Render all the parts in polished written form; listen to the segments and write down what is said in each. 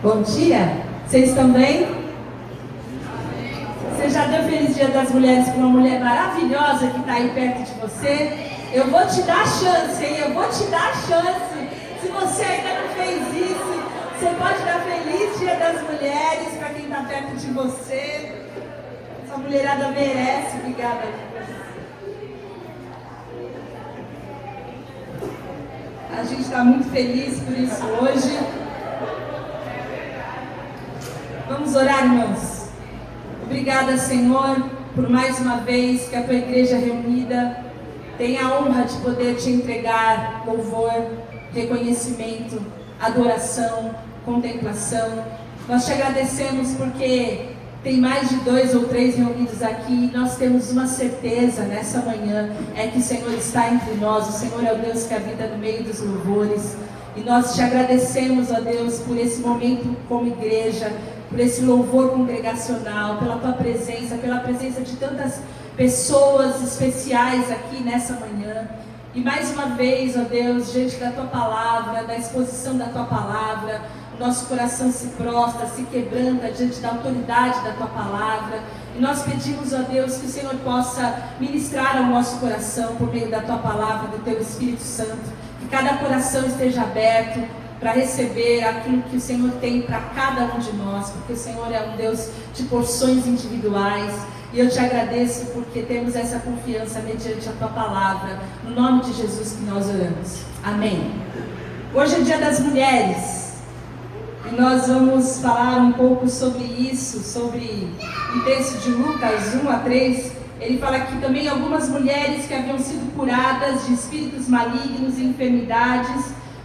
Bom dia, vocês estão bem? Você já deu Feliz Dia das Mulheres para uma mulher maravilhosa que está aí perto de você? Eu vou te dar chance, hein? Eu vou te dar chance. Se você ainda não fez isso, você pode dar Feliz Dia das Mulheres para quem está perto de você. Essa mulherada merece. Obrigada. A gente está muito feliz por isso hoje. Vamos orar, irmãos. Obrigada, Senhor, por mais uma vez que a tua igreja reunida tem a honra de poder te entregar louvor, reconhecimento, adoração, contemplação. Nós te agradecemos porque tem mais de 2 ou 3 reunidos aqui e nós temos uma certeza nessa manhã, é que o Senhor está entre nós, o Senhor é o Deus que habita no meio dos louvores. E nós te agradecemos, ó Deus, por esse momento como igreja, por esse louvor congregacional, pela tua presença, pela presença de tantas pessoas especiais aqui nessa manhã. E mais uma vez, ó Deus, diante da tua palavra, da exposição da tua palavra, o nosso coração se prostra, se quebranta diante da autoridade da tua palavra. E nós pedimos, ó Deus, que o Senhor possa ministrar ao nosso coração por meio da tua palavra, do teu Espírito Santo. Que cada coração esteja aberto para receber aquilo que o Senhor tem para cada um de nós, porque o Senhor é um Deus de porções individuais. E eu te agradeço porque temos essa confiança mediante a tua palavra, no nome de Jesus que nós oramos. Amém. Hoje é Dia das Mulheres e nós vamos falar um pouco sobre isso, sobre o texto de Lucas 1-3. Ele fala aqui também algumas mulheres que haviam sido curadas de espíritos malignos e enfermidades,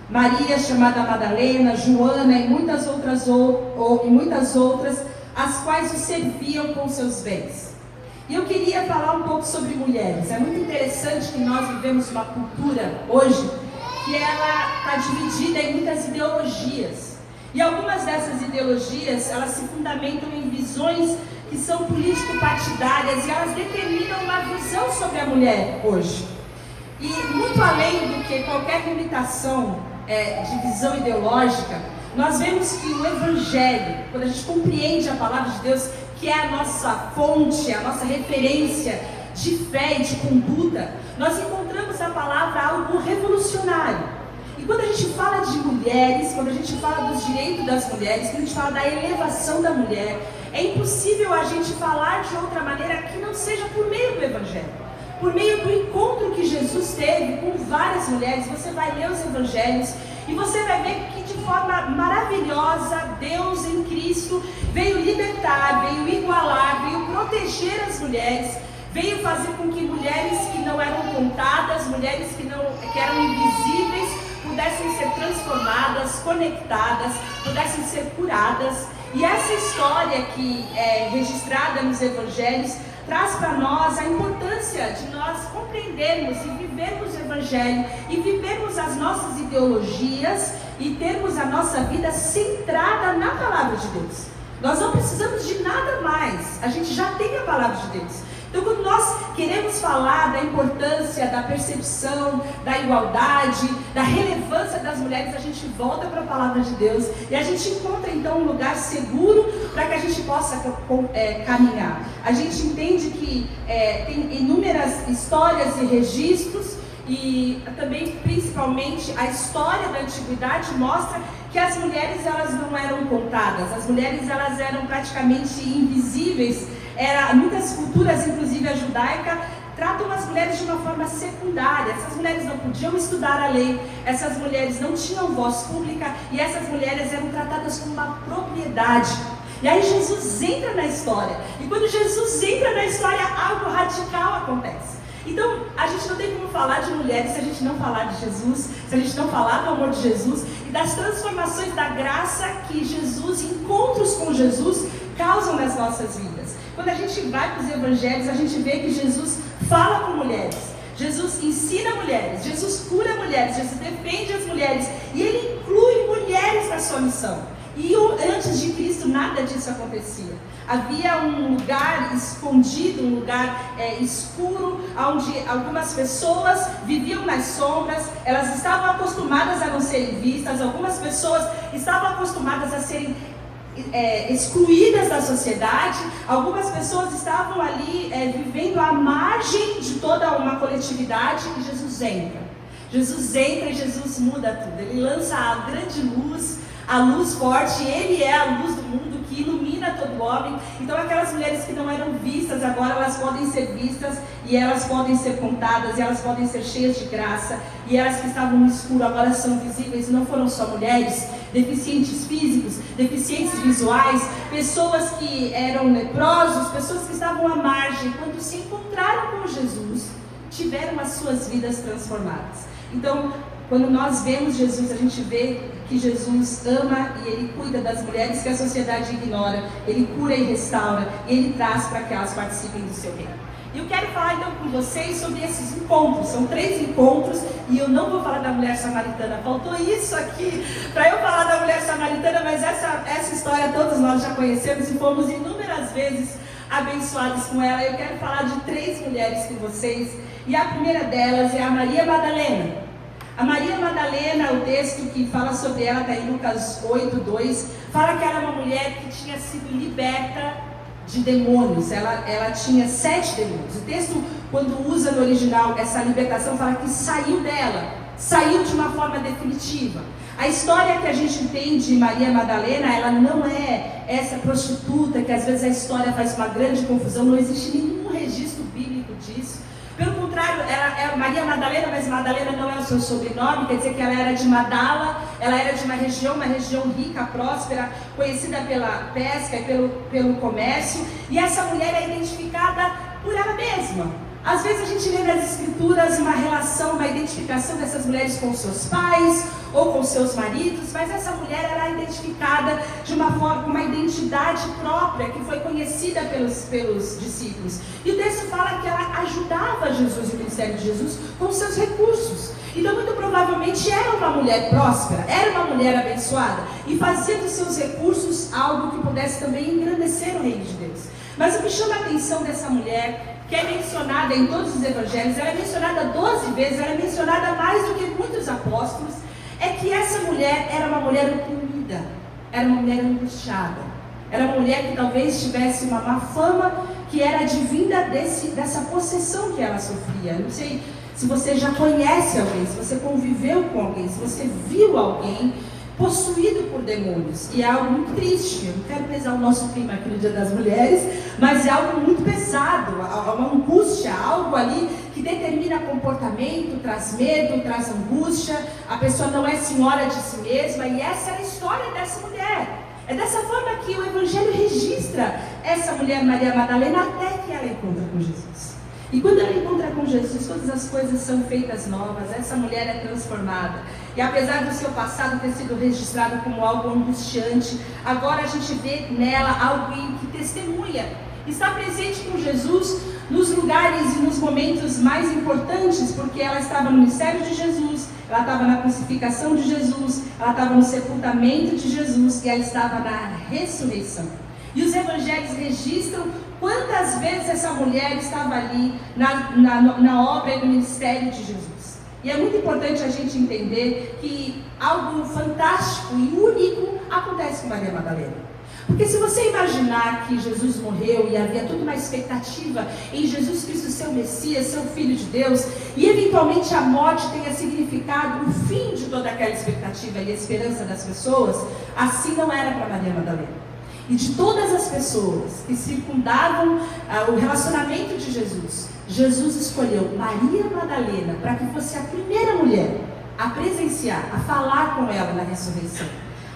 Maria, chamada Madalena, Joana e muitas outras, as quais o serviam com seus bens. E eu queria falar um pouco sobre mulheres. É muito interessante que nós vivemos uma cultura hoje que ela está dividida em muitas ideologias. E algumas dessas ideologias, elas se fundamentam em visões que são político-partidárias e elas determinam uma visão sobre a mulher hoje. E muito além do que qualquer limitação de visão ideológica, nós vemos que o Evangelho, quando a gente compreende a palavra de Deus, que é a nossa fonte, a nossa referência de fé e de conduta, nós encontramos na palavra algo revolucionário. E quando a gente fala de mulheres, quando a gente fala dos direitos das mulheres, quando a gente fala da elevação da mulher, é impossível a gente falar de outra maneira que não seja por meio do Evangelho. Por meio do encontro que Jesus teve com várias mulheres. Você vai ler os evangelhos e você vai ver que de forma maravilhosa Deus em Cristo veio libertar, veio igualar, veio proteger as mulheres, veio fazer com que mulheres que não eram contadas, mulheres que eram invisíveis, pudessem ser transformadas, conectadas, pudessem ser curadas. E essa história que é registrada nos evangelhos traz para nós a importância de nós compreendermos e vivermos o Evangelho e vivermos as nossas ideologias e termos a nossa vida centrada na palavra de Deus. Nós não precisamos de nada mais, a gente já tem a palavra de Deus. Então, quando nós queremos falar da importância da percepção, da igualdade, da relevância das mulheres, a gente volta para a palavra de Deus e a gente encontra então um lugar seguro para que a gente possa caminhar. A gente entende que tem inúmeras histórias e registros e também, principalmente, a história da antiguidade mostra que as mulheres elas não eram contadas, as mulheres elas eram praticamente invisíveis. Muitas culturas, inclusive a judaica, tratam as mulheres de uma forma secundária. Essas mulheres não podiam estudar a lei, essas mulheres não tinham voz pública e essas mulheres eram tratadas como uma propriedade. E aí Jesus entra na história, e quando Jesus entra na história, algo radical acontece. Então, a gente não tem como falar de mulheres se a gente não falar de Jesus, se a gente não falar do amor de Jesus e das transformações da graça que Jesus, encontros com Jesus, causam nas nossas vidas. Quando a gente vai para os evangelhos, a gente vê que Jesus fala com mulheres, Jesus ensina mulheres, Jesus cura mulheres, Jesus defende as mulheres e Ele inclui mulheres na sua missão. E antes de Cristo nada disso acontecia. Havia um lugar escondido, um lugar escuro, onde algumas pessoas viviam nas sombras, elas estavam acostumadas a não serem vistas, algumas pessoas estavam acostumadas a serem excluídas da sociedade, algumas pessoas estavam ali vivendo à margem de toda uma coletividade, e Jesus entra. Jesus entra e Jesus muda tudo. Ele lança a grande luz, a luz forte. Ele é a luz do mundo que ilumina todo homem. Então aquelas mulheres que não eram vistas, agora elas podem ser vistas, e elas podem ser contadas, e elas podem ser cheias de graça. E elas que estavam no escuro agora são visíveis. E não foram só mulheres, deficientes físicos, deficientes visuais, pessoas que eram leprosos, pessoas que estavam à margem, quando se encontraram com Jesus, tiveram as suas vidas transformadas. Então, quando nós vemos Jesus, a gente vê que Jesus ama e Ele cuida das mulheres que a sociedade ignora. Ele cura e restaura, e Ele traz para que elas participem do seu reino. E eu quero falar então com vocês sobre esses encontros. São 3 encontros, e eu não vou falar da mulher samaritana. Faltou isso aqui para eu falar da mulher samaritana, mas essa história todos nós já conhecemos e fomos inúmeras vezes abençoados com ela. Eu quero falar de 3 mulheres com vocês, e a primeira delas é a Maria Madalena. A Maria Madalena, o texto que fala sobre ela está em Lucas 8:2, fala que ela é uma mulher que tinha sido liberta de demônios. Ela tinha 7 demônios. O texto, quando usa no original essa libertação, fala que saiu dela, saiu de uma forma definitiva. A história que a gente tem de Maria Madalena, ela não é essa prostituta que às vezes a história faz uma grande confusão. Não existe nenhum registro bíblico disso. Pelo contrário, ela é Maria Madalena, mas Madalena não é o seu sobrenome, quer dizer que ela era de Madala, ela era de uma região rica, próspera, conhecida pela pesca e pelo comércio, e essa mulher é identificada por ela mesma. Às vezes a gente lê nas escrituras uma relação, uma identificação dessas mulheres com seus pais ou com seus maridos, mas essa mulher era identificada de uma forma, com uma identidade própria que foi conhecida pelos discípulos. E o texto fala que ela ajudava Jesus e o ministério de Jesus com seus recursos. Então muito provavelmente era uma mulher próspera, era uma mulher abençoada, e fazia dos seus recursos algo que pudesse também engrandecer o reino de Deus. Mas o que chama a atenção dessa mulher, que é mencionada em todos os evangelhos, ela é mencionada 12 vezes, ela é mencionada mais do que muitos apóstolos, é que essa mulher era uma mulher oprimida, era uma mulher angustiada, era uma mulher que talvez tivesse uma má fama, que era advinda dessa possessão que ela sofria. Eu não sei se você já conhece alguém, se você conviveu com alguém, se você viu alguém possuído por demônios, e é algo muito triste. Eu não quero pesar o nosso clima aqui no Dia das Mulheres, mas é algo muito pesado, uma angústia, algo ali que determina comportamento, traz medo, traz angústia, a pessoa não é senhora de si mesma, e essa é a história dessa mulher. É dessa forma que o Evangelho registra essa mulher Maria Madalena até que ela encontra com Jesus. E quando ela encontra com Jesus, todas as coisas são feitas novas, essa mulher é transformada. E apesar do seu passado ter sido registrado como algo angustiante, agora a gente vê nela alguém que testemunha, está presente com Jesus nos lugares e nos momentos mais importantes, porque ela estava no ministério de Jesus, ela estava na crucificação de Jesus, ela estava no sepultamento de Jesus, e ela estava na ressurreição. E os evangelhos registram quantas vezes essa mulher estava ali na obra e no ministério de Jesus. E é muito importante a gente entender que algo fantástico e único acontece com Maria Madalena. Porque se você imaginar que Jesus morreu e havia toda uma expectativa em Jesus Cristo ser o Messias, ser o Filho de Deus, e eventualmente a morte tenha significado o fim de toda aquela expectativa e a esperança das pessoas, assim não era para Maria Madalena. E de todas as pessoas que circundavam o relacionamento de Jesus, Jesus escolheu Maria Madalena para que fosse a primeira mulher a presenciar, a falar com ela na ressurreição.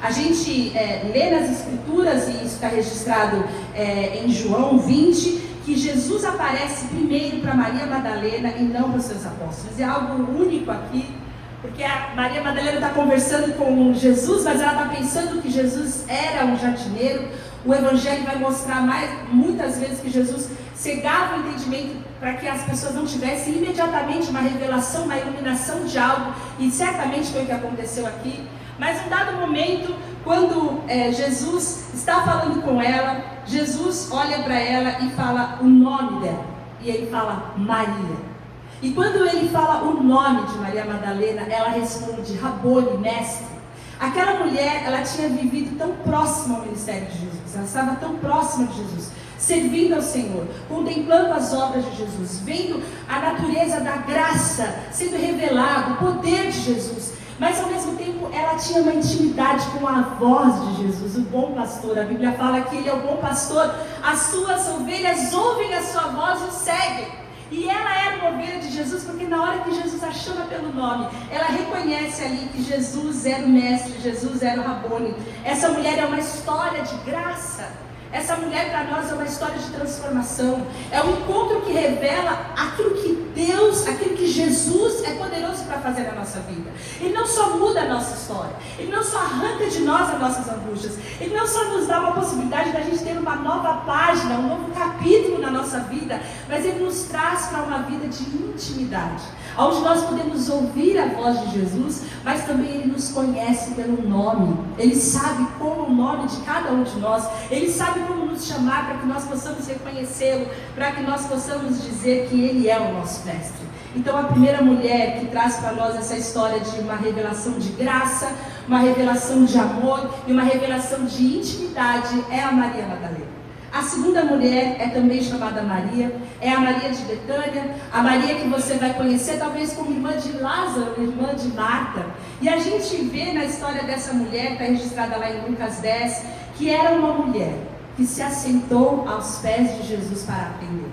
A gente lê nas escrituras, e isso está registrado em João 20, que Jesus aparece primeiro para Maria Madalena e não para os seus apóstolos. É algo único aqui, porque a Maria Madalena está conversando com Jesus, mas ela está pensando que Jesus era um jardineiro. O Evangelho vai mostrar muitas vezes que Jesus cegava o entendimento para que as pessoas não tivessem imediatamente uma revelação, uma iluminação de algo, e certamente foi o que aconteceu aqui. Mas em dado momento, quando Jesus está falando com ela, Jesus olha para ela e fala o nome dela. E ele fala Maria. E quando ele fala o nome de Maria Madalena, ela responde Rabone, mestre. Aquela mulher, ela tinha vivido tão próxima ao ministério de Jesus, ela estava tão próxima de Jesus, servindo ao Senhor, contemplando as obras de Jesus, vendo a natureza da graça sendo revelada, o poder de Jesus, mas ao mesmo tempo ela tinha uma intimidade com a voz de Jesus, o bom pastor. A Bíblia fala que ele é o bom pastor, as suas ovelhas ouvem a sua voz e o seguem. E ela era uma ovelha de Jesus, porque na hora que Jesus a chama pelo nome, ela reconhece ali que Jesus era o mestre, Jesus era o Rabone. Essa mulher é uma história de graça. Essa mulher para nós é uma história de transformação. É um encontro que revela aquilo que Deus, aquilo que Jesus é poderoso para fazer na nossa vida. Ele não só muda a nossa história, Ele não só arranca de nós as nossas angústias, Ele não só nos dá uma possibilidade da gente ter uma nova página, um novo capítulo na nossa vida, mas Ele nos traz para uma vida de intimidade, onde nós podemos ouvir a voz de Jesus, mas também Ele nos conhece pelo nome. Ele sabe como o nome de cada um de nós, Ele sabe como nos chamar para que nós possamos reconhecê-lo, para que nós possamos dizer que Ele é o nosso mestre. Então a primeira mulher que traz para nós essa história de uma revelação de graça, uma revelação de amor e uma revelação de intimidade é a Maria Madalena. A segunda mulher é também chamada Maria, é a Maria de Betânia, a Maria que você vai conhecer talvez como irmã de Lázaro, irmã de Marta. E a gente vê na história dessa mulher, está registrada lá em Lucas 10, que era uma mulher que se assentou aos pés de Jesus para aprender.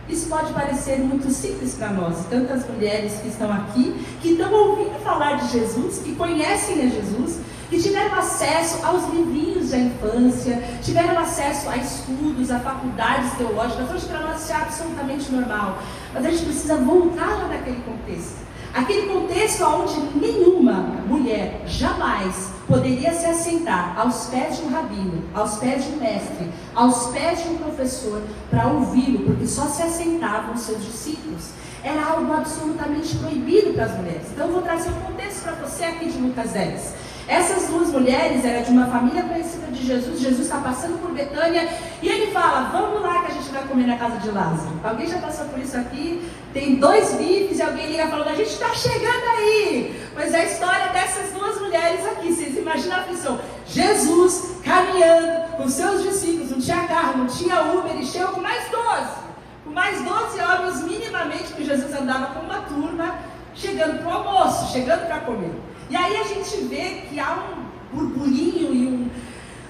Isso pode parecer muito simples para nós, tantas mulheres que estão aqui, que estão ouvindo falar de Jesus, que conhecem a Jesus, que tiveram acesso aos livrinhos da infância, tiveram acesso a estudos, a faculdades teológicas. Hoje para nós isso é absolutamente normal, mas a gente precisa voltar lá naquele contexto. Aquele contexto onde nenhuma mulher jamais poderia se assentar aos pés de um rabino, aos pés de um mestre, aos pés de um professor para ouvi-lo, porque só se assentavam os seus discípulos. Era algo absolutamente proibido para as mulheres. Então eu vou trazer um contexto para você aqui de Lucas 10. Essas duas mulheres eram de uma família conhecida de Jesus. Jesus está passando por Betânia e ele fala, vamos lá que a gente vai comer na casa de Lázaro. Alguém já passou por isso aqui? Tem 2 bifes e alguém liga falando, a gente está chegando aí. Pois é a história dessas duas mulheres aqui. Vocês imaginam a aflição? Jesus caminhando com seus discípulos, não tinha carro, não tinha Uber, e chegou com mais 12. Com mais 12 homens minimamente, que Jesus andava com uma turma, chegando para o almoço, chegando para comer. E aí a gente vê que há um burburinho e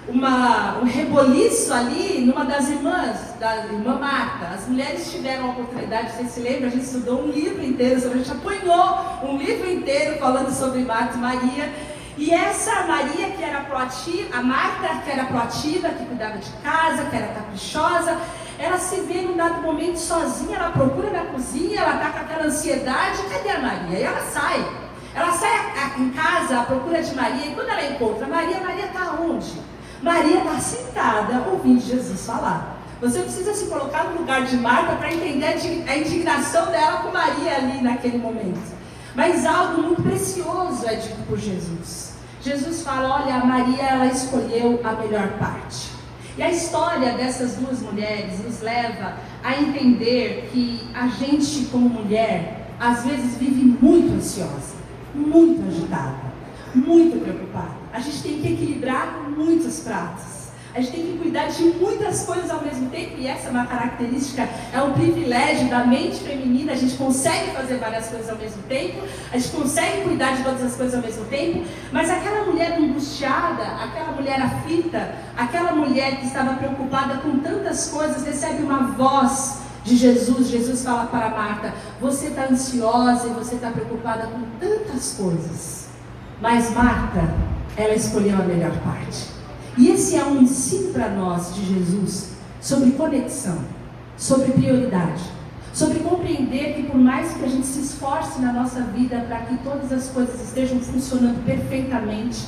um reboliço ali numa das irmãs, da irmã Marta. As mulheres tiveram a oportunidade, vocês se lembram, a gente estudou um livro inteiro, a gente apanhou um livro inteiro falando sobre Marta e Maria. E essa Maria que era proativa, a Marta que era proativa, que cuidava de casa, que era caprichosa, ela se vê num dado momento sozinha, ela procura na cozinha, ela está com aquela ansiedade, cadê a Maria? E ela sai. Ela sai em casa à procura de Maria, e quando ela encontra Maria, Maria está onde? Maria está sentada ouvindo Jesus falar. Você precisa se colocar no lugar de Marta para entender a indignação dela com Maria ali naquele momento. Mas algo muito precioso é dito por Jesus. Jesus fala, olha, a Maria ela escolheu a melhor parte. E a história dessas duas mulheres nos leva a entender que a gente como mulher, às vezes vive muito ansiosa, muito agitada, muito preocupada. A gente tem que equilibrar muitos pratos. A gente tem que cuidar de muitas coisas ao mesmo tempo, e essa é uma característica, é um privilégio da mente feminina. A gente consegue fazer várias coisas ao mesmo tempo, a gente consegue cuidar de todas as coisas ao mesmo tempo, mas aquela mulher angustiada, aquela mulher aflita, aquela mulher que estava preocupada com tantas coisas, recebe uma voz de Jesus. Jesus fala para Marta, você está ansiosa e você está preocupada com tantas coisas, mas Marta, ela escolheu a melhor parte. E esse é um ensino para nós de Jesus sobre conexão, sobre prioridade, sobre compreender que por mais que a gente se esforce na nossa vida para que todas as coisas estejam funcionando perfeitamente,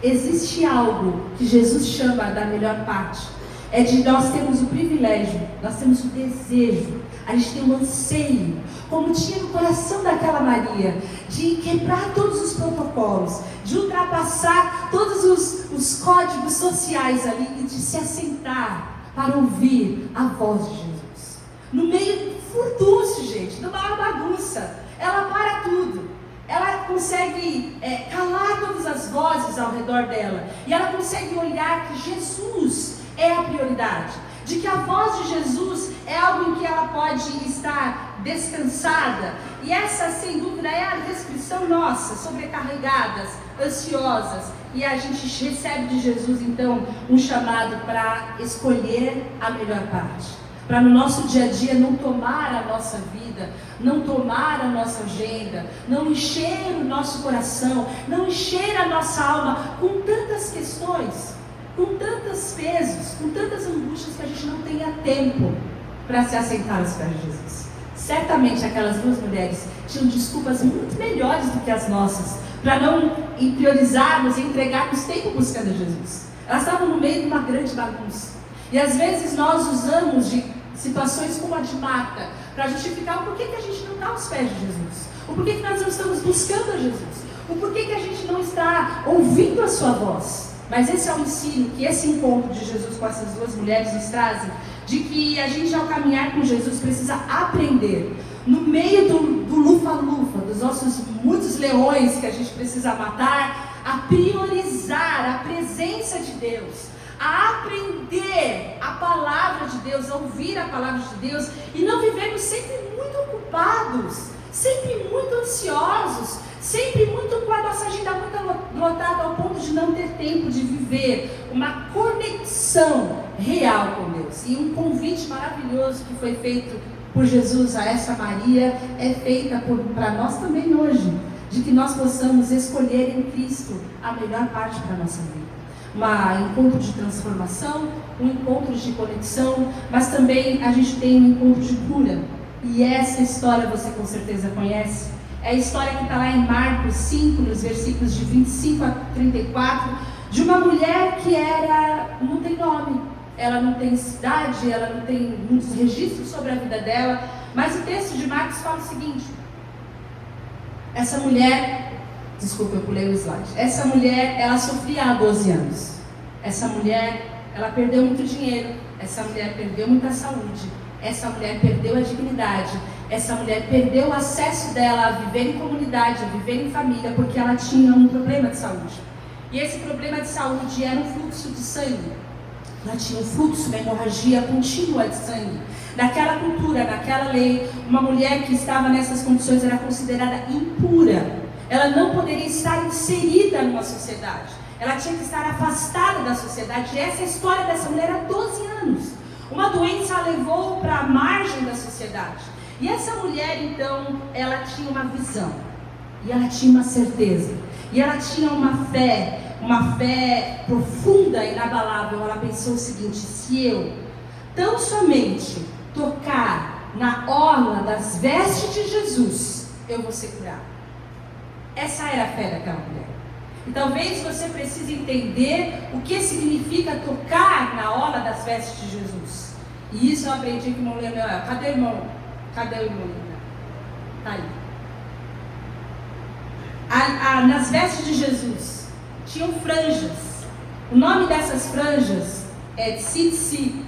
existe algo que Jesus chama da melhor parte. é de nós termos o privilégio, nós temos o desejo, a gente tem um anseio, como tinha no coração daquela Maria, de quebrar todos os protocolos, de ultrapassar todos os códigos sociais ali e de se assentar para ouvir a voz de Jesus. No meio do furdúncio, gente, da maior bagunça, ela para tudo. Ela consegue calar todas as vozes ao redor dela. E ela consegue olhar que Jesus é a prioridade. De que a voz de Jesus é algo em que ela pode estar descansada. E essa, sem dúvida, é a descrição nossa, sobrecarregadas, ansiosas. E a gente recebe de Jesus, então, um chamado para escolher a melhor parte. Para no nosso dia a dia não tomar a nossa vida, não tomar a nossa agenda, não encher o nosso coração, não encher a nossa alma com tantas questões, com tantos pesos, com tantas angústias que a gente não tenha tempo para se assentar aos pés de Jesus. Certamente aquelas duas mulheres tinham desculpas muito melhores do que as nossas, para não priorizarmos e entregarmos tempo buscando Jesus. Elas estavam no meio de uma grande bagunça. E às vezes nós usamos de situações como a de Marta para justificar o porquê que a gente não está aos pés de Jesus, o porquê que nós não estamos buscando a Jesus, o porquê que a gente não está ouvindo a sua voz. Mas esse é o ensino que esse encontro de Jesus com essas duas mulheres nos trazem, de que a gente, ao caminhar com Jesus, precisa aprender, no meio do lufa-lufa, dos nossos muitos leões que a gente precisa matar, a priorizar a presença de Deus, a aprender a palavra de Deus, a ouvir a palavra de Deus, e não vivermos sempre muito ocupados, sempre muito ansiosos, sempre muito com a nossa agenda muito lotada, ao ponto de não ter tempo de viver uma conexão real com Deus. E um convite maravilhoso que foi feito por Jesus a essa Maria é feita para nós também hoje, de que nós possamos escolher em Cristo a melhor parte para a nossa vida. Um encontro de transformação, um encontro de conexão, mas também a gente tem um encontro de cura. E essa história você com certeza conhece. É a história que está lá em Marcos 5, nos versículos de 25 a 34, de uma mulher que não tem nome, ela não tem cidade, ela não tem muitos registros sobre a vida dela, mas o texto de Marcos fala o seguinte: essa mulher, desculpa, eu pulei o slide. Essa mulher, ela sofria há 12 anos. Essa mulher, ela perdeu muito dinheiro. Essa mulher perdeu muita saúde. Essa mulher perdeu a dignidade. Essa mulher perdeu o acesso dela a viver em comunidade, a viver em família, porque ela tinha um problema de saúde. E esse problema de saúde era um fluxo de sangue. Ela tinha um fluxo, uma hemorragia contínua de sangue. Naquela cultura, naquela lei, uma mulher que estava nessas condições era considerada impura. Ela não poderia estar inserida numa sociedade. Ela tinha que estar afastada da sociedade. E essa é a história dessa mulher há 12 anos. Uma doença a levou para a margem da sociedade. E essa mulher, então, ela tinha uma visão. E ela tinha uma certeza. E ela tinha uma fé profunda e inabalável. Ela pensou o seguinte: se eu tão somente tocar na orla das vestes de Jesus, eu vou ser curado. Essa era a fé daquela mulher. E talvez você precise entender o que significa tocar na orla das vestes de Jesus. E isso eu aprendi com o irmão Leonel. Cadê o irmão? Cadê o irmão? Está aí. Nas vestes de Jesus tinham franjas. O nome dessas franjas é tzitzi.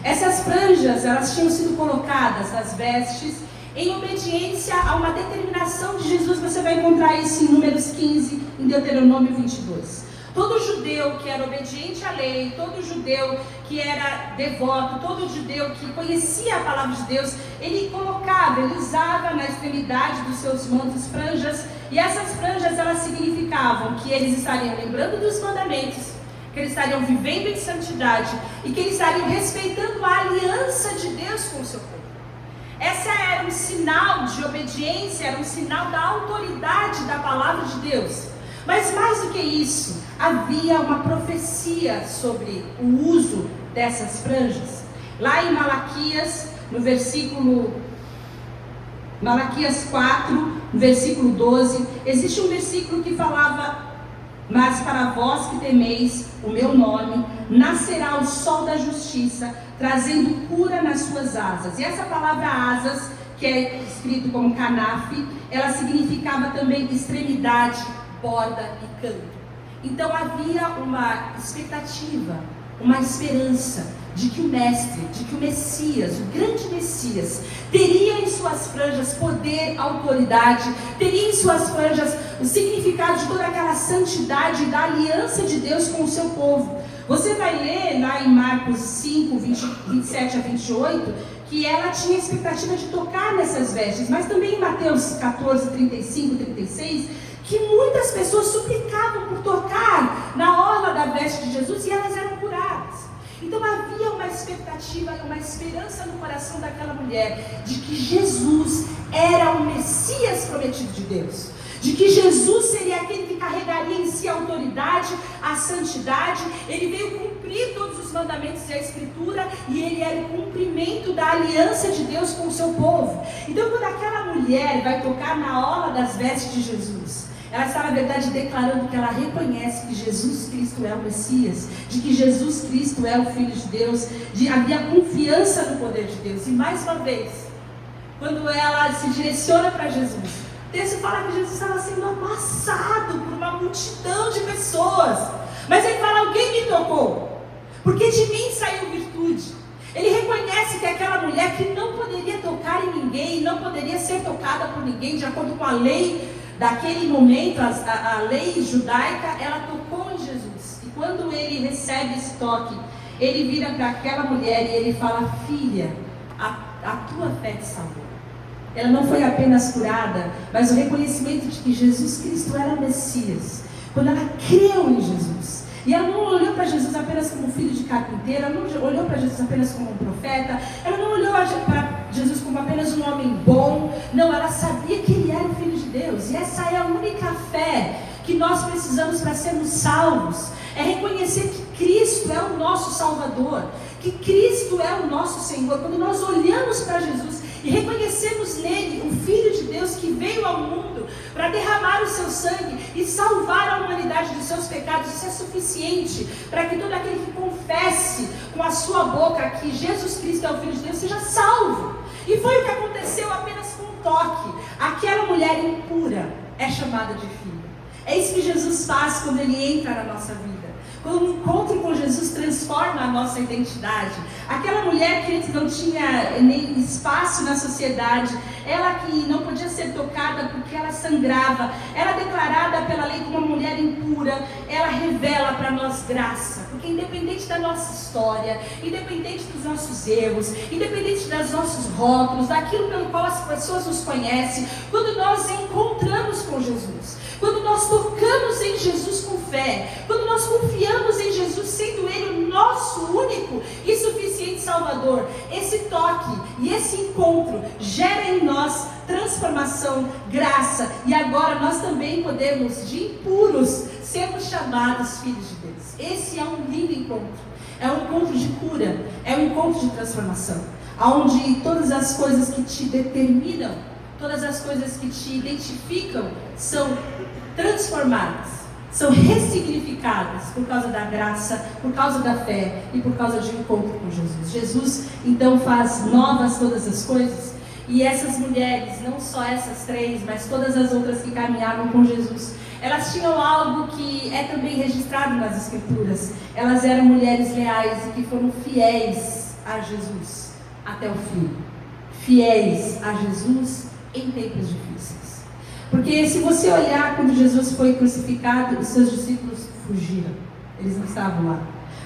Essas franjas, elas tinham sido colocadas nas vestes em obediência a uma determinação de Jesus. Você vai encontrar isso em Números 15, em Deuteronômio 22. Todo judeu que era obediente à lei, todo judeu que era devoto, todo judeu que conhecia a palavra de Deus, ele usava na extremidade dos seus mantos franjas, e essas franjas, elas significavam que eles estariam lembrando dos mandamentos, que eles estariam vivendo em santidade e que eles estariam respeitando a aliança de Deus com o seu povo. Essa era um sinal de obediência, era um sinal da autoridade da palavra de Deus. Mas mais do que isso, havia uma profecia sobre o uso dessas franjas. Lá em Malaquias, no Malaquias 4, no versículo 12, existe um versículo que falava: mas para vós que temeis o meu nome, nascerá o sol da justiça, trazendo cura nas suas asas. E essa palavra asas, que é escrito como canaf, ela significava também extremidade, borda e canto. Então havia uma expectativa, uma esperança de que o Mestre, de que o Messias, o grande Messias, teria em suas franjas poder, autoridade, teria em suas franjas o significado de toda aquela santidade da aliança de Deus com o seu povo. Você vai ler lá em Marcos 5, 27 a 28, que ela tinha a expectativa de tocar nessas vestes, mas também em Mateus 14, 35 e 36, que muitas pessoas suplicavam por tocar na orla da veste de Jesus e elas eram curadas. Então havia uma expectativa e uma esperança no coração daquela mulher de que Jesus era o Messias prometido de Deus, de que Jesus seria aquele que carregaria em si a autoridade, a santidade. Ele veio cumprir todos os mandamentos da Escritura e ele era o cumprimento da aliança de Deus com o seu povo. Então quando aquela mulher vai tocar na orla das vestes de Jesus, ela está, na verdade, declarando que ela reconhece que Jesus Cristo é o Messias, de que Jesus Cristo é o Filho de Deus, havia confiança no poder de Deus. E mais uma vez, quando ela se direciona para Jesus, o texto fala que Jesus estava sendo amassado por uma multidão de pessoas. Mas ele fala: alguém me tocou, porque de mim saiu virtude. Ele reconhece que aquela mulher que não poderia tocar em ninguém, não poderia ser tocada por ninguém, de acordo com a lei daquele momento, a lei judaica, ela tocou em Jesus. E quando ele recebe esse toque, ele vira para aquela mulher e ele fala: filha, a tua fé te salvou. Ela não foi apenas curada, mas o reconhecimento de que Jesus Cristo era o Messias. Quando ela creu em Jesus, e ela não olhou para Jesus apenas como filho de carpinteiro, ela não olhou para Jesus apenas como um profeta, ela não olhou para Jesus como apenas um homem bom. Não, ela sabia que ele era o Filho de Deus. E essa é a única fé que nós precisamos para sermos salvos. É reconhecer que Cristo é o nosso Salvador, que Cristo é o nosso Senhor. Quando nós olhamos para Jesus e reconhecemos nele o Filho de Deus que veio ao mundo para derramar o seu sangue e salvar a humanidade dos seus pecados, isso é suficiente para que todo aquele que confesse com a sua boca que Jesus Cristo é o Filho de Deus seja salvo. E foi o que aconteceu apenas com um toque. Aquela mulher impura é chamada de filha. É isso que Jesus faz quando ele entra na nossa vida. Quando o encontro com Jesus transforma a nossa identidade. Aquela mulher que antes não tinha nem espaço na sociedade, ela que não podia ser tocada porque ela sangrava, ela é declarada pela lei como uma mulher impura, ela revela para nós graça. Porque independente da nossa história, independente dos nossos erros, independente dos nossos rótulos, daquilo pelo qual as pessoas nos conhecem, quando nós encontramos com Jesus, quando nós tocamos em Jesus com fé, quando nós confiamos em Jesus, sendo Ele o nosso único e suficiente Salvador, esse toque e esse encontro gera em nós transformação, graça, e agora nós também podemos, de impuros, sermos chamados filhos de Deus. Esse é um lindo encontro, é um encontro de cura, é um encontro de transformação, onde todas as coisas que te determinam, todas as coisas que te identificam são transformadas, são ressignificadas por causa da graça, por causa da fé e por causa de um encontro com Jesus. Jesus então faz novas todas as coisas, e essas mulheres, não só essas três, mas todas as outras que caminhavam com Jesus, elas tinham algo que é também registrado nas Escrituras. Elas eram mulheres leais e que foram fiéis a Jesus até o fim. Fiéis a Jesus em tempos difíceis. Porque se você olhar quando Jesus foi crucificado, os seus discípulos fugiram. Eles não estavam lá.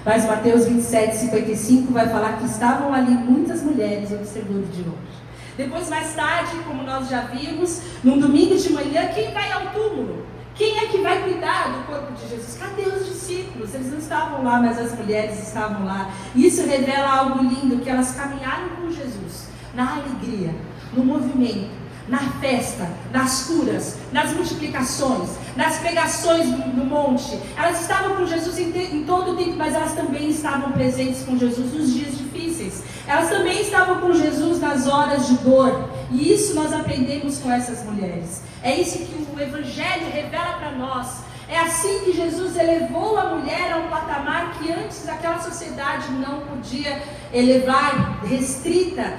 Mas Mateus 27, 55 vai falar que estavam ali muitas mulheres observando de longe. Depois, mais tarde, como nós já vimos, num domingo de manhã, quem vai ao túmulo? Quem é que vai cuidar do corpo de Jesus? Cadê os discípulos? Eles não estavam lá, mas as mulheres estavam lá. E isso revela algo lindo, que elas caminharam com Jesus, na alegria, no movimento, na festa, nas curas, nas multiplicações, nas pregações no monte. Elas estavam com Jesus em todo o tempo, mas elas também estavam presentes com Jesus nos dias difíceis. Elas também estavam com Jesus nas horas de dor. E isso nós aprendemos com essas mulheres. É isso que o Evangelho revela para nós. É assim que Jesus elevou a mulher a um patamar que antes aquela sociedade não podia elevar, restrita,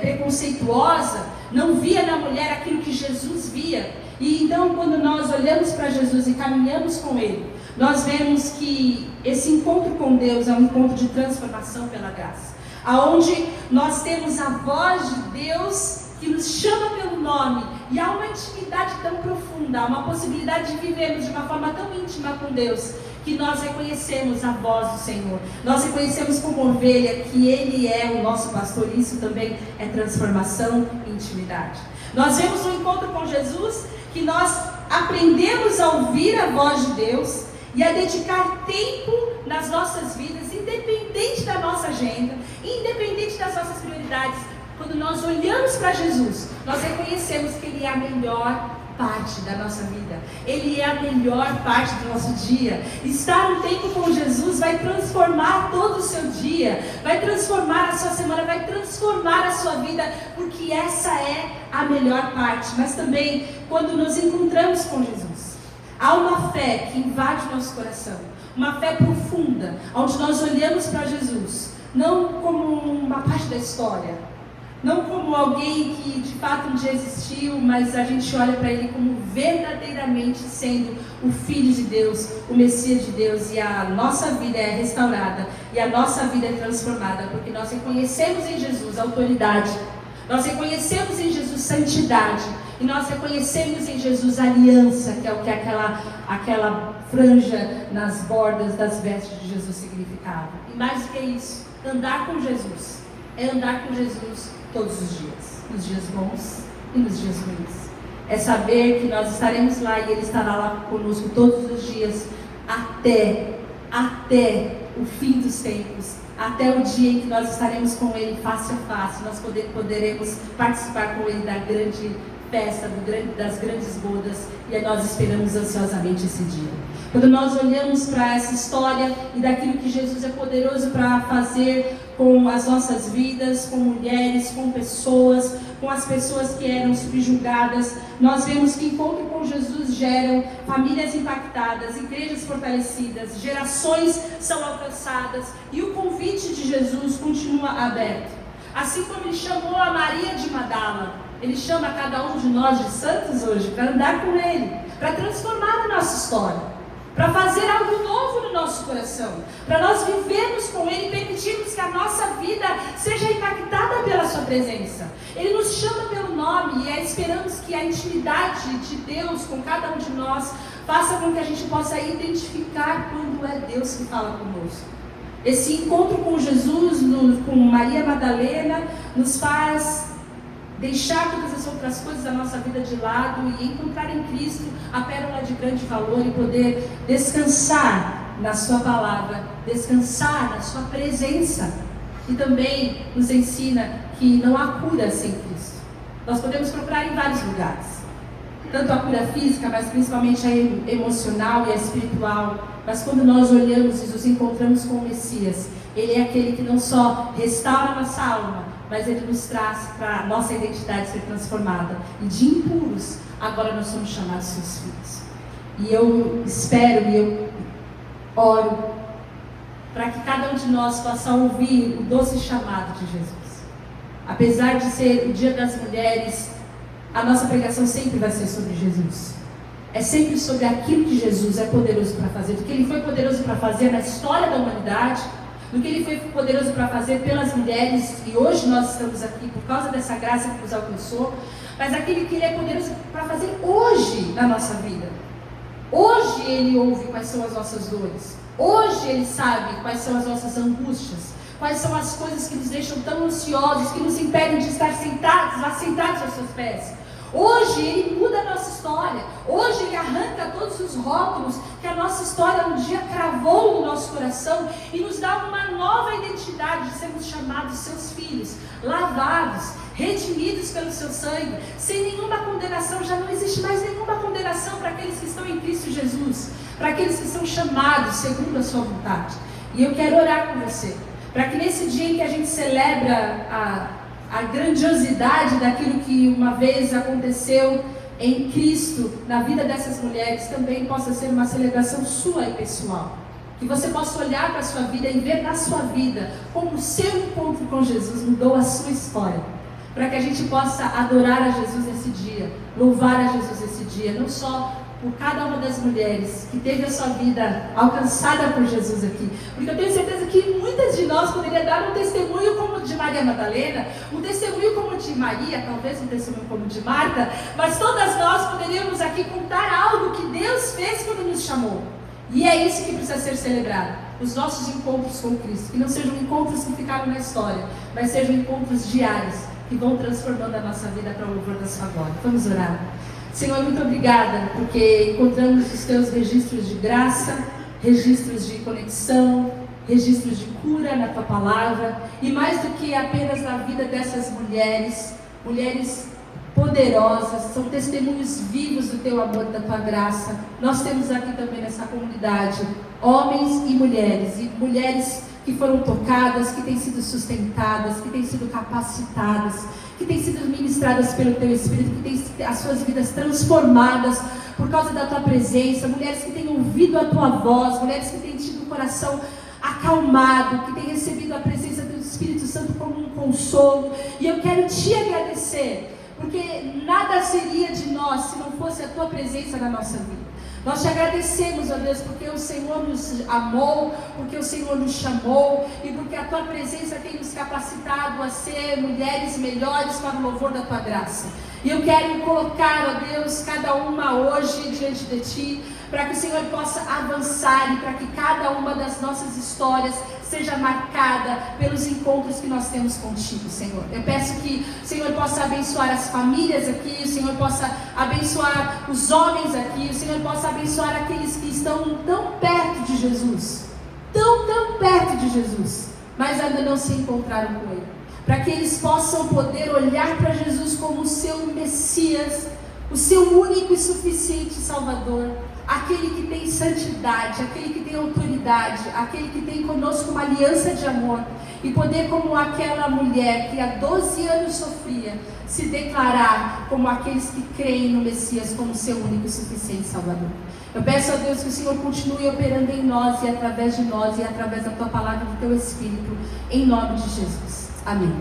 preconceituosa, não via na mulher aquilo que Jesus via. E então, quando nós olhamos para Jesus e caminhamos com Ele, nós vemos que esse encontro com Deus é um encontro de transformação pela graça, aonde nós temos a voz de Deus que nos chama pelo nome, e há uma intimidade tão profunda, há uma possibilidade de vivermos de uma forma tão íntima com Deus, que nós reconhecemos a voz do Senhor, nós reconhecemos como ovelha que Ele é o nosso pastor, e isso também é transformação e intimidade. Nós vemos no encontro com Jesus que nós aprendemos a ouvir a voz de Deus e a dedicar tempo nas nossas vidas, independente da nossa agenda, independente das nossas prioridades. Quando nós olhamos para Jesus, nós reconhecemos que Ele é a melhor parte da nossa vida, Ele é a melhor parte do nosso dia. Estar um tempo com Jesus vai transformar todo o seu dia, vai transformar a sua semana, vai transformar a sua vida, porque essa é a melhor parte. Mas também, quando nos encontramos com Jesus, há uma fé que invade o nosso coração, uma fé profunda, onde nós olhamos para Jesus, não como uma parte da história, não como alguém que de fato um dia existiu, mas a gente olha para Ele como verdadeiramente sendo o Filho de Deus, o Messias de Deus, e a nossa vida é restaurada, e a nossa vida é transformada, porque nós reconhecemos em Jesus autoridade, nós reconhecemos em Jesus santidade, e nós reconhecemos em Jesus aliança, que é o que aquela franja nas bordas das vestes de Jesus significava. E mais do que isso, andar com Jesus é andar com Jesus todos os dias, nos dias bons e nos dias ruins. É saber que nós estaremos lá e Ele estará lá conosco todos os dias, até o fim dos tempos, até o dia em que nós estaremos com Ele face a face, nós poderemos participar com Ele da grande festa, das grandes bodas, e nós esperamos ansiosamente esse dia. Quando nós olhamos para essa história e daquilo que Jesus é poderoso para fazer com as nossas vidas, com mulheres, com pessoas, com as pessoas que eram subjugadas, nós vemos que encontro com Jesus geram famílias impactadas, igrejas fortalecidas, gerações são alcançadas, e o convite de Jesus continua aberto. Assim como Ele chamou a Maria de Magdala, Ele chama cada um de nós de santos hoje para andar com Ele, para transformar a nossa história, para fazer algo novo no nosso coração, para nós vivermos com Ele e permitirmos que a nossa vida seja impactada pela Sua presença. Ele nos chama pelo nome, e esperamos que a intimidade de Deus com cada um de nós faça com que a gente possa identificar quando é Deus que fala conosco. Esse encontro com Jesus, com Maria Madalena, nos faz deixar todas as outras coisas da nossa vida de lado e encontrar em Cristo a pérola de grande valor, e poder descansar na Sua palavra, descansar na Sua presença. E também nos ensina que não há cura sem Cristo. Nós podemos procurar em vários lugares, tanto a cura física, mas principalmente a emocional e a espiritual. Mas quando nós olhamos e nos encontramos com o Messias, Ele é aquele que não só restaura a nossa alma, mas Ele nos traz para a nossa identidade ser transformada. E de impuros, agora nós somos chamados seus filhos. E eu espero e eu oro para que cada um de nós possa ouvir o doce chamado de Jesus. Apesar de ser o Dia das Mulheres, a nossa pregação sempre vai ser sobre Jesus. É sempre sobre aquilo que Jesus é poderoso para fazer, do que Ele foi poderoso para fazer na história da humanidade, do que Ele foi poderoso para fazer pelas mulheres, e hoje nós estamos aqui por causa dessa graça que nos alcançou, mas aquilo que Ele é poderoso para fazer hoje na nossa vida. Hoje Ele ouve quais são as nossas dores, hoje Ele sabe quais são as nossas angústias, quais são as coisas que nos deixam tão ansiosos, que nos impedem de estar assentados aos seus pés. Hoje Ele muda a nossa história, hoje Ele arranca todos os rótulos que a nossa história um dia cravou no nosso coração e nos dá uma nova identidade de sermos chamados seus filhos, lavados, redimidos pelo seu sangue, sem nenhuma condenação. Já não existe mais nenhuma condenação para aqueles que estão em Cristo Jesus, para aqueles que são chamados segundo a sua vontade. E eu quero orar com você, para que nesse dia em que a gente celebra a grandiosidade daquilo que uma vez aconteceu em Cristo, na vida dessas mulheres, também possa ser uma celebração sua e pessoal. Que você possa olhar para a sua vida e ver na sua vida como o seu encontro com Jesus mudou a sua história. Para que a gente possa adorar a Jesus nesse dia, louvar a Jesus nesse dia, não só por cada uma das mulheres que teve a sua vida alcançada por Jesus aqui. Porque eu tenho certeza que muitas de nós poderiam dar um testemunho como o de Maria Madalena, um testemunho como o de Maria, talvez um testemunho como o de Marta, mas todas nós poderíamos aqui contar algo que Deus fez quando nos chamou. E é isso que precisa ser celebrado. Os nossos encontros com Cristo. Que não sejam encontros que ficaram na história, mas sejam encontros diários, que vão transformando a nossa vida para o louvor da sua glória. Vamos orar. Senhor, muito obrigada, porque encontramos os teus registros de graça, registros de conexão, registros de cura na tua palavra. E mais do que apenas na vida dessas mulheres, mulheres poderosas, são testemunhos vivos do teu amor, da tua graça. Nós temos aqui também nessa comunidade homens e mulheres que foram tocadas, que têm sido sustentadas, que têm sido capacitadas, que têm sido ministradas pelo teu Espírito, que têm as suas vidas transformadas por causa da tua presença, mulheres que têm ouvido a tua voz, mulheres que têm tido o coração acalmado, que têm recebido a presença do Espírito Santo como um consolo. E eu quero te agradecer, porque nada seria de nós se não fosse a tua presença na nossa vida. Nós te agradecemos, ó Deus, porque o Senhor nos amou, porque o Senhor nos chamou e porque a tua presença tem nos capacitado a ser mulheres melhores para o louvor da tua graça. E eu quero colocar, ó Deus, cada uma hoje diante de ti, para que o Senhor possa avançar e para que cada uma das nossas histórias seja marcada pelos encontros que nós temos contigo, Senhor. Eu peço que o Senhor possa abençoar as famílias aqui, o Senhor possa abençoar os homens aqui, o Senhor possa abençoar aqueles que estão tão perto de Jesus, tão perto de Jesus, mas ainda não se encontraram com Ele, para que eles possam poder olhar para Jesus como o seu Messias, o seu único e suficiente Salvador, aquele que tem santidade, aquele que tem autoridade, aquele que tem conosco uma aliança de amor, e poder, como aquela mulher que há 12 anos sofria, se declarar como aqueles que creem no Messias como seu único e suficiente Salvador. Eu peço a Deus que o Senhor continue operando em nós e através de nós e através da tua palavra e do teu Espírito, em nome de Jesus. Amém.